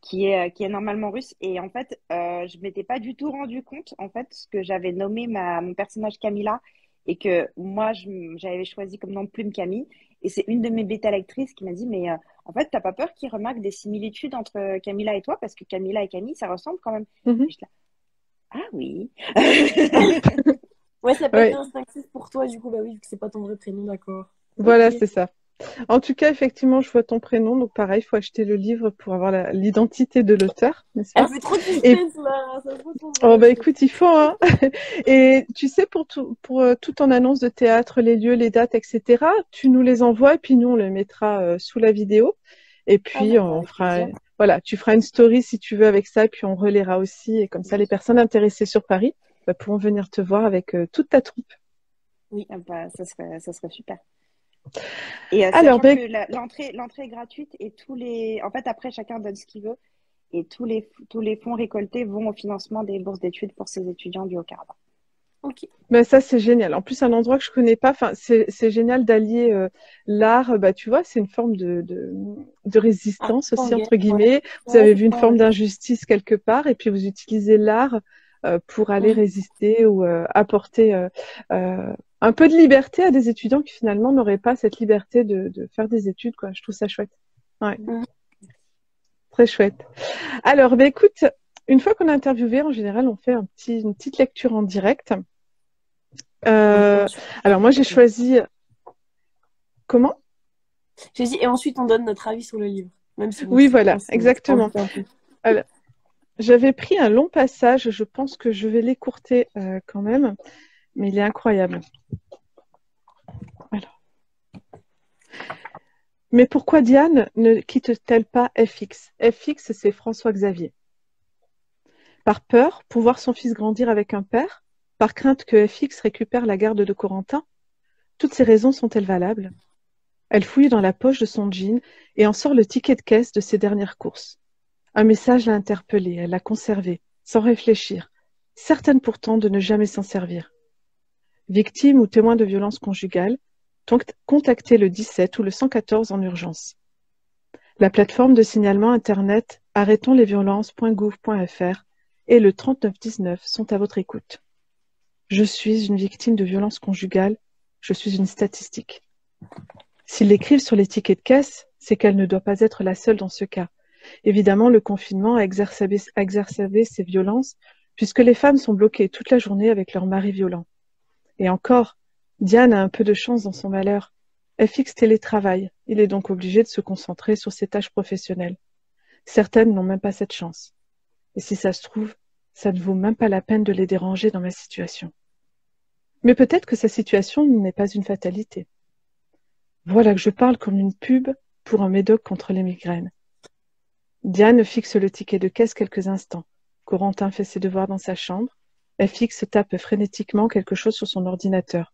qui est normalement russe. Et en fait, je m'étais pas du tout rendu compte, en fait, que j'avais nommé mon personnage Camilla et que moi, j'avais choisi comme nom de plume Camille. Et c'est une de mes bêta lectrices qui m'a dit, mais en fait, t'as pas peur qu'ils remarquent des similitudes entre Camilla et toi? Parce que Camilla et Camille, ça ressemble quand même. Mhm. Et je dis, ah oui. Ouais, ça n'a pas été Ouais, instinctif pour toi, du coup, bah oui, vu que c'est pas ton vrai prénom, d'accord. voilà, Ok. c'est ça. En tout cas, effectivement, je vois ton prénom, donc pareil, il faut acheter le livre pour avoir l'identité de l'auteur, n'est-ce Elle pas? fait trop de Et suspense, là, ça se voit ton oh vrai. bah écoute, il faut, hein. Et tu sais, pour toute ton annonce de théâtre, les lieux, les dates, etc., tu nous les envoies et puis nous, on les mettra sous la vidéo. Et Ah, puis, d'accord, on avec fera, plaisir. voilà, tu feras une story si tu veux avec ça, et puis on relaiera aussi. Et comme ça, les personnes intéressées sur Paris bah, pourront venir te voir avec toute ta troupe. Oui. Ah bah, ça serait super. Et Alors, sachant ben, que l'entrée est gratuite et en fait, après, chacun donne ce qu'il veut et tous les fonds récoltés vont au financement des bourses d'études pour ces étudiants du Haut-Karabakh. Ok. ben ça, c'est génial. En plus, un endroit que je connais pas, enfin, c'est génial d'allier l'art, bah, tu vois, c'est une forme de Ah, résistance en aussi, guerre, entre ouais. guillemets. Vous Ouais, avez c'est vu une ça, ouais. forme d'injustice quelque part, et puis vous utilisez l'art pour aller Mhm. résister ou apporter un peu de liberté à des étudiants qui finalement n'auraient pas cette liberté de faire des études, quoi. Je trouve ça chouette. Ouais, Mhm. très chouette. Alors, ben écoute, une fois qu'on a interviewé, en général, on fait une petite lecture en direct. Et Euh, ensuite, alors moi, j'ai on- choisi comment? j'ai dit, et ensuite, on donne notre avis sur le livre. Même si, bon, Oui, je voilà, pense qu'on s'en exactement. doute un peu. Alors, j'avais pris un long passage, je pense que je vais l'écourter quand même, mais il est incroyable. Alors. Mais pourquoi Diane ne quitte-t-elle pas FX? FX, c'est François Xavier. Par peur pour voir son fils grandir avec un père? Par crainte que FX récupère la garde de Corentin? Toutes ces raisons sont-elles valables? Elle fouille dans la poche de son jean et en sort le ticket de caisse de ses dernières courses. Un message l'a interpellée, elle l'a conservé, sans réfléchir, certaine pourtant de ne jamais s'en servir. Victime ou témoin de violences conjugales, contactez le 17 ou le 114 en urgence. La plateforme de signalement internet arrêtonslesviolences.gouv.fr et le 3919 sont à votre écoute. Je suis une victime de violences conjugales, je suis une statistique. S'ils l'écrivent sur les tickets de caisse, c'est qu'elle ne doit pas être la seule dans ce cas. Évidemment, le confinement a exacerbé ces violences, puisque les femmes sont bloquées toute la journée avec leur mari violent. Et encore, Diane a un peu de chance dans son malheur. FX télétravaille, il est donc obligé de se concentrer sur ses tâches professionnelles. Certaines n'ont même pas cette chance. Et si ça se trouve, ça ne vaut même pas la peine de les déranger dans ma situation. Mais peut-être que sa situation n'est pas une fatalité. Voilà que je parle comme une pub pour un médoc contre les migraines. Diane fixe le ticket de caisse quelques instants. Corentin fait ses devoirs dans sa chambre. FX tape frénétiquement quelque chose sur son ordinateur.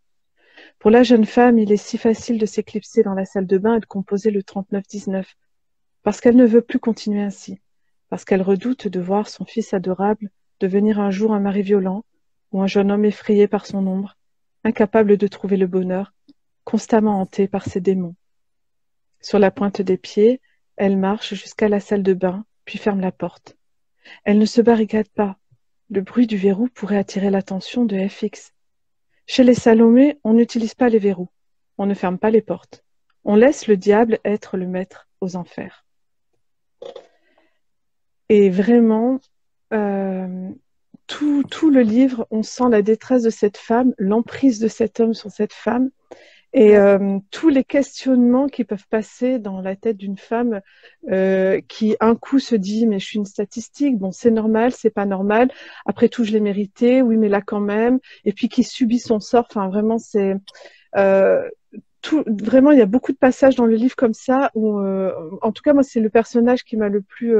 Pour la jeune femme, il est si facile de s'éclipser dans la salle de bain et de composer le 3919, parce qu'elle ne veut plus continuer ainsi, parce qu'elle redoute de voir son fils adorable devenir un jour un mari violent ou un jeune homme effrayé par son ombre, incapable de trouver le bonheur, constamment hanté par ses démons. Sur la pointe des pieds, elle marche jusqu'à la salle de bain, puis ferme la porte. Elle ne se barricade pas. Le bruit du verrou pourrait attirer l'attention de FX. Chez les Salomé, on n'utilise pas les verrous. On ne ferme pas les portes. On laisse le diable être le maître aux enfers. Et vraiment, euh, tout le livre, on sent la détresse de cette femme, l'emprise de cet homme sur cette femme. Et Ouais. tous les questionnements qui peuvent passer dans la tête d'une femme qui un coup se dit mais je suis une statistique, bon c'est normal, c'est pas normal, après tout je l'ai mérité, oui mais là quand même, et puis qui subit son sort, enfin vraiment c'est euh, vraiment il y a beaucoup de passages dans le livre comme ça où en tout cas moi c'est le personnage qui m'a le plus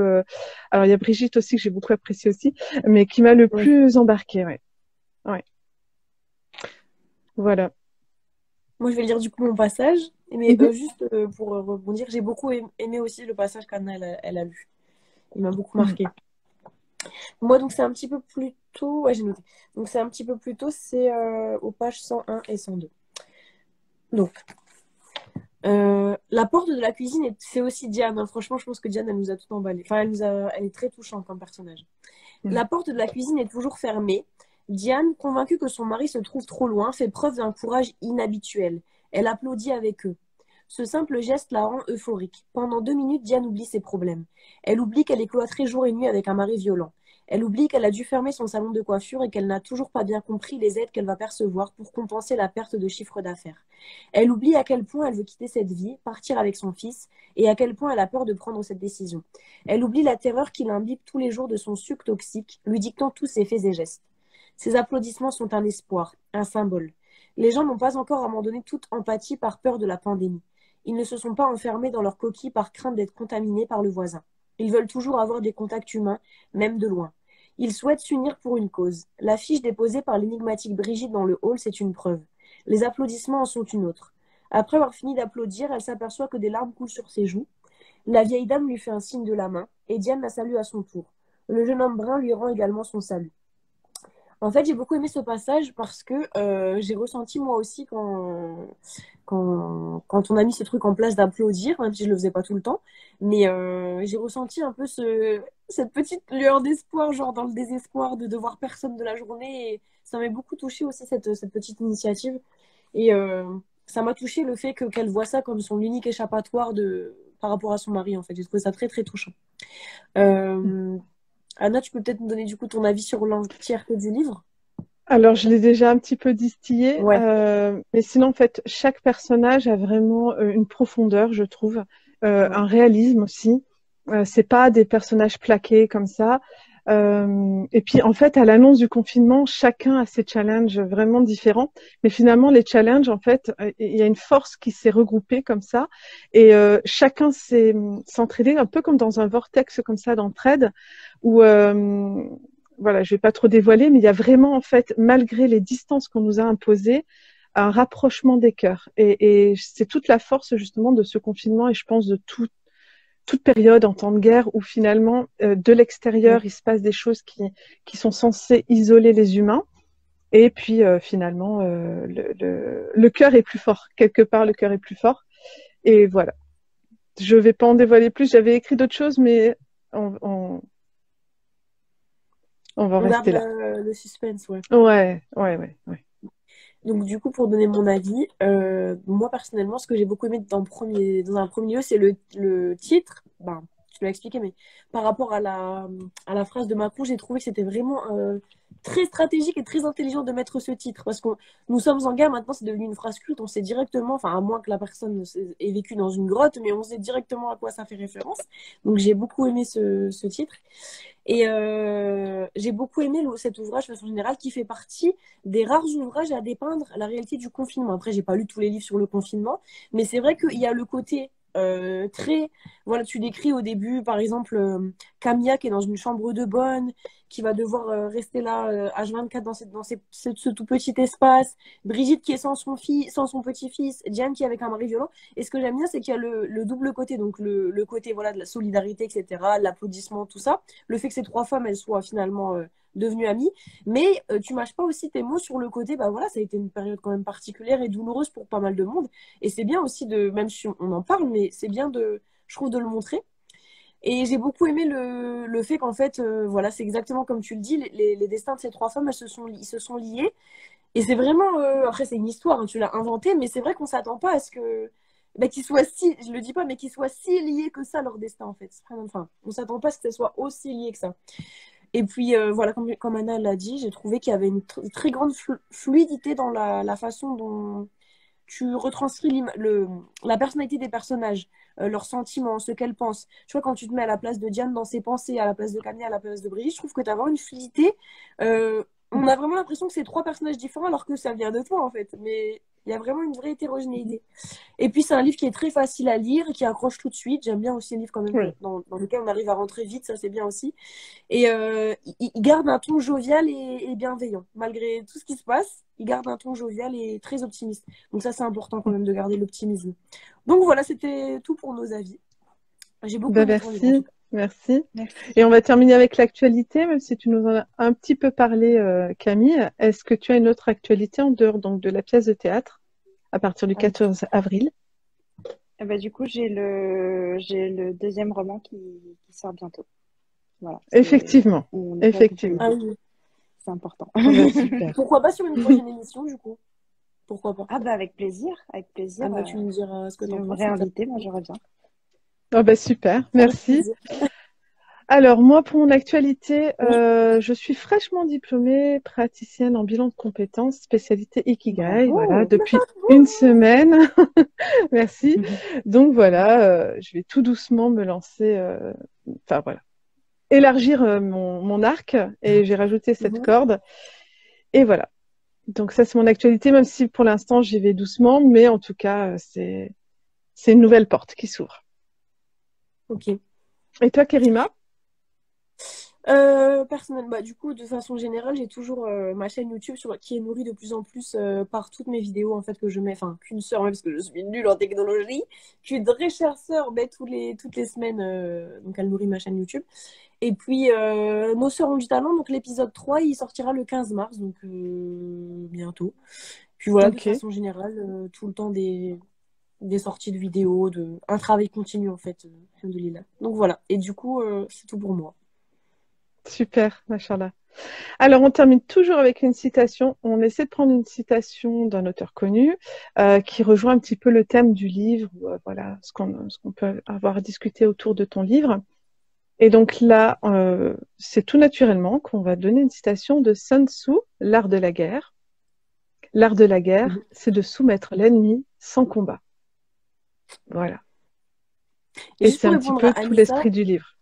alors il y a Brigitte aussi que j'ai beaucoup apprécié aussi, mais qui m'a le Ouais. plus embarqué, ouais. Ouais, voilà. Moi, je vais lire du coup mon passage. Mais Mhm. juste pour rebondir, j'ai beaucoup aimé aussi le passage qu'Anna elle a lu. Il m'a beaucoup Mhm. marqué. Moi, donc, c'est un petit peu plus tôt. Ouais, j'ai noté. Donc, c'est un petit peu plus tôt, c'est aux pages 101 et 102. Donc, la porte de la cuisine, c'est aussi Diane, hein. Franchement, je pense que Diane, elle nous a tout emballé. Enfin, elle est très touchante comme personnage. La Mhm. porte de la cuisine est toujours fermée. Diane, convaincue que son mari se trouve trop loin, fait preuve d'un courage inhabituel. Elle applaudit avec eux. Ce simple geste la rend euphorique. Pendant 2 minutes, Diane oublie ses problèmes. Elle oublie qu'elle est cloîtrée jour et nuit avec un mari violent. Elle oublie qu'elle a dû fermer son salon de coiffure et qu'elle n'a toujours pas bien compris les aides qu'elle va percevoir pour compenser la perte de chiffre d'affaires. Elle oublie à quel point elle veut quitter cette vie, partir avec son fils, et à quel point elle a peur de prendre cette décision. Elle oublie la terreur qu'il imbibe tous les jours de son suc toxique, lui dictant tous ses faits et gestes. Ses applaudissements sont un espoir, un symbole. Les gens n'ont pas encore abandonné toute empathie par peur de la pandémie. Ils ne se sont pas enfermés dans leur coquille par crainte d'être contaminés par le voisin. Ils veulent toujours avoir des contacts humains, même de loin. Ils souhaitent s'unir pour une cause. L'affiche déposée par l'énigmatique Brigitte dans le hall, c'est une preuve. Les applaudissements en sont une autre. Après avoir fini d'applaudir, elle s'aperçoit que des larmes coulent sur ses joues. La vieille dame lui fait un signe de la main et Diane la salue à son tour. Le jeune homme brun lui rend également son salut. En fait, j'ai beaucoup aimé ce passage parce que j'ai ressenti moi aussi quand on a mis ce truc en place d'applaudir, même si je le faisais pas tout le temps, mais j'ai ressenti un peu cette petite lueur d'espoir, genre dans le désespoir de devoir personne de la journée. Et ça m'a beaucoup touché aussi cette petite initiative. Et ça m'a touché le fait qu'elle voit ça comme son unique échappatoire par rapport à son mari, en fait. J'ai trouvé ça très, très touchant. Euh, Anna, tu peux peut-être me donner du coup ton avis sur l'entièreté du livre? Alors, je l'ai déjà un petit peu distillé, Ouais. mais sinon, en fait, chaque personnage a vraiment une profondeur, je trouve, Ouais. un réalisme aussi. C'est pas des personnages plaqués comme ça. Et puis, en fait, à l'annonce du confinement, chacun a ses challenges vraiment différents. Mais finalement, les challenges, en fait, il y a une force qui s'est regroupée comme ça, et chacun s'est s'entraider un peu comme dans un vortex comme ça d'entraide, où voilà, je vais pas trop dévoiler, mais il y a vraiment, en fait, malgré les distances qu'on nous a imposées, un rapprochement des cœurs. Et c'est toute la force, justement, de ce confinement et je pense de toute période en temps de guerre où finalement, de Ouais. l'extérieur, il se passe des choses qui sont censées isoler les humains. Et puis, finalement, le cœur est plus fort. Quelque part, le cœur est plus fort. Et voilà. Je vais pas en dévoiler plus. J'avais écrit d'autres choses, mais on, on, on va en On garde rester là. le suspense, ouais. Ouais, ouais, ouais, ouais. Donc, du coup, pour donner mon avis, moi personnellement, ce que j'ai beaucoup aimé dans un premier lieu, c'est le titre. Ben, tu l'as expliqué, mais par rapport à la phrase de Macron, j'ai trouvé que c'était vraiment très stratégique et très intelligent de mettre ce titre. Parce que nous sommes en guerre, maintenant, c'est devenu une phrase culte. On sait directement, enfin, à moins que la personne ait vécu dans une grotte, mais on sait directement à quoi ça fait référence. Donc, j'ai beaucoup aimé ce titre. Et j'ai beaucoup aimé cet ouvrage de façon générale qui fait partie des rares ouvrages à dépeindre la réalité du confinement. Après, j'ai pas lu tous les livres sur le confinement, mais c'est vrai qu'il y a le côté très. Voilà, tu décris au début, par exemple, Camilla qui est dans une chambre de bonne, qui va devoir rester là H24 ce tout petit espace, Brigitte qui est sans son petit-fils, Diane qui est avec un mari violent. Et ce que j'aime bien, c'est qu'il y a le double côté, donc le côté voilà, de la solidarité, etc., l'applaudissement, tout ça, le fait que ces trois femmes, elles soient finalement devenues amies. Mais tu mâches pas aussi tes mots sur le côté, bah voilà, ça a été une période quand même particulière et douloureuse pour pas mal de monde. Et c'est bien aussi même si on en parle, mais c'est bien je trouve, de le montrer. Et j'ai beaucoup aimé le fait qu'en fait, voilà, c'est exactement comme tu le dis, les destins de ces trois femmes, ils se sont liés. Et c'est vraiment, après c'est une histoire, hein, tu l'as inventée, mais c'est vrai qu'on s'attend pas à ce que bah, qu'ils soient si, je le dis pas, mais qu'ils soient si liés que ça, leur destin, en fait. Enfin, on s'attend pas à ce que ça soit aussi lié que ça. Et puis, voilà, comme Anna l'a dit, j'ai trouvé qu'il y avait une très grande fluidité dans la façon dont tu retranscris la personnalité des personnages, leurs sentiments, ce qu'elles pensent. Tu vois, quand tu te mets à la place de Diane dans ses pensées, à la place de Camille, à la place de Brigitte, je trouve que tu as vraiment une fluidité. On a vraiment l'impression que c'est trois personnages différents alors que ça vient de toi, en fait. Mais il y a vraiment une vraie hétérogénéité. Et puis, c'est un livre qui est très facile à lire, qui accroche tout de suite. J'aime bien aussi les livres quand même Oui. dans lesquels on arrive à rentrer vite, ça c'est bien aussi. Et il garde un ton jovial et bienveillant. Malgré tout ce qui se passe, il garde un ton jovial et très optimiste. Donc ça, c'est important quand même de garder l'optimisme. Donc voilà, c'était tout pour nos avis. J'ai beaucoup aimé ton livre, en tout cas. Merci. Merci. Et on va terminer avec l'actualité, même si tu nous en as un petit peu parlé, Camille. Est-ce que tu as une autre actualité en dehors donc, de la pièce de théâtre à partir du 14 avril? Bah, du coup, j'ai le deuxième roman qui sort bientôt. Voilà. Effectivement. On est Effectivement. Ah oui. C'est important. Super. Pourquoi pas sur une prochaine émission, du coup? Pourquoi pas? Ah bah avec plaisir, avec plaisir. Ah bah, tu me diras ce que Si t'en vous me penses. réinvitez, moi je reviens. Oh, bah, super. Avec Merci. plaisir. Alors, moi, pour mon actualité, Oui. je suis fraîchement diplômée praticienne en bilan de compétences, spécialité Ikigai, Bravo. voilà, depuis une semaine. Merci. Donc, voilà, je vais tout doucement me lancer, enfin, voilà, élargir mon arc et j'ai rajouté cette corde. Et voilà. Donc, ça, c'est mon actualité, même si pour l'instant, j'y vais doucement, mais en tout cas, c'est une nouvelle porte qui s'ouvre. Ok. Et toi, Kerima? Personnellement, bah, du coup, de façon générale, j'ai toujours ma chaîne YouTube qui est nourrie de plus en plus par toutes mes vidéos en fait que je mets, enfin qu'une sœur, même parce que je suis nulle en technologie, qu'une très chère sœur met toutes les semaines, donc elle nourrit ma chaîne YouTube. Et puis, Nos sœurs ont du talent, donc l'épisode 3 il sortira le 15 mars, donc bientôt. Puis voilà, de Ok. façon générale, tout le temps des sorties de vidéos, un travail continu en fait, alhamdoulilah. Donc voilà, et du coup, c'est tout pour moi. Super, machallah. Alors, on termine toujours avec une citation. On essaie de prendre une citation d'un auteur connu qui rejoint un petit peu le thème du livre, voilà, ce qu'on peut avoir discuté autour de ton livre. Et donc là, c'est tout naturellement qu'on va donner une citation de Sun Tzu, L'art de la guerre. L'art de la guerre, c'est de soumettre l'ennemi sans combat. Voilà. Et Juste c'est pour un petit répondre peu à tout Anissa, l'esprit du livre.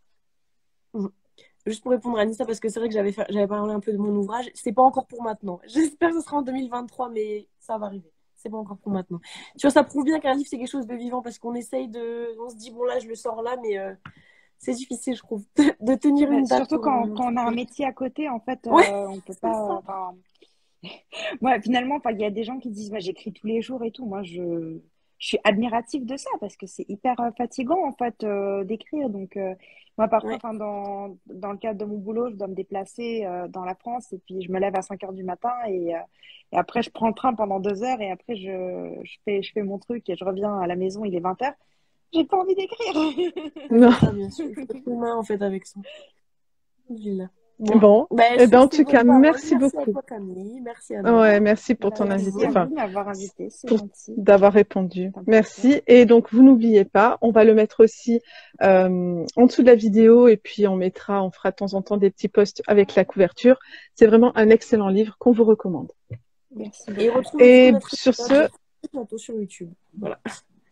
juste pour répondre à Anissa, parce que c'est vrai que j'avais parlé un peu de mon ouvrage, c'est pas encore pour maintenant. J'espère que ce sera en 2023, mais ça va arriver. C'est pas encore pour maintenant. Tu vois, ça prouve bien qu'un livre, c'est quelque chose de vivant, parce qu'on essaye on se dit, bon là, je le sors là, mais c'est difficile, je trouve, de tenir une date. Surtout quand on a un métier à côté, en fait, Ouais, on peut pas. Moi, finalement, il y a des gens qui disent, bah, j'écris tous les jours et tout. Moi, je suis admirative de ça parce que c'est hyper fatigant, en fait, d'écrire. Donc, moi, parfois, ouais. dans le cadre de mon boulot, je dois me déplacer dans la France et puis je me lève à 5 heures du matin et après, je prends le train pendant 2 heures et après, je fais mon truc et je reviens à la maison, il est 20 heures. J'ai pas envie d'écrire. Non. C'est ça, bien sûr. Il faut être humain, en fait, avec ça. Alhamdulillah. Bon, Ben, eh ben, sur en ces tout cas, bonnes paroles, merci merci à beaucoup. toi, Camille. Merci, Anna. Ouais, merci pour ton Merci invitation. à Enfin, vous de m'avoir invité, c'est pour gentil. d'avoir répondu. Ça me fait Merci. plaisir. Et donc, vous n'oubliez pas, on va le mettre aussi en dessous de la vidéo et puis on fera de temps en temps des petits posts avec la couverture. C'est vraiment un excellent livre qu'on vous recommande. Merci Et beaucoup. retrouvez du coup Et notre sur épisode ce, bientôt sur YouTube. Voilà.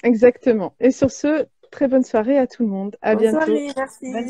exactement. Et sur ce, très bonne soirée à tout le monde. À Bonne bientôt. soirée, merci. Bonne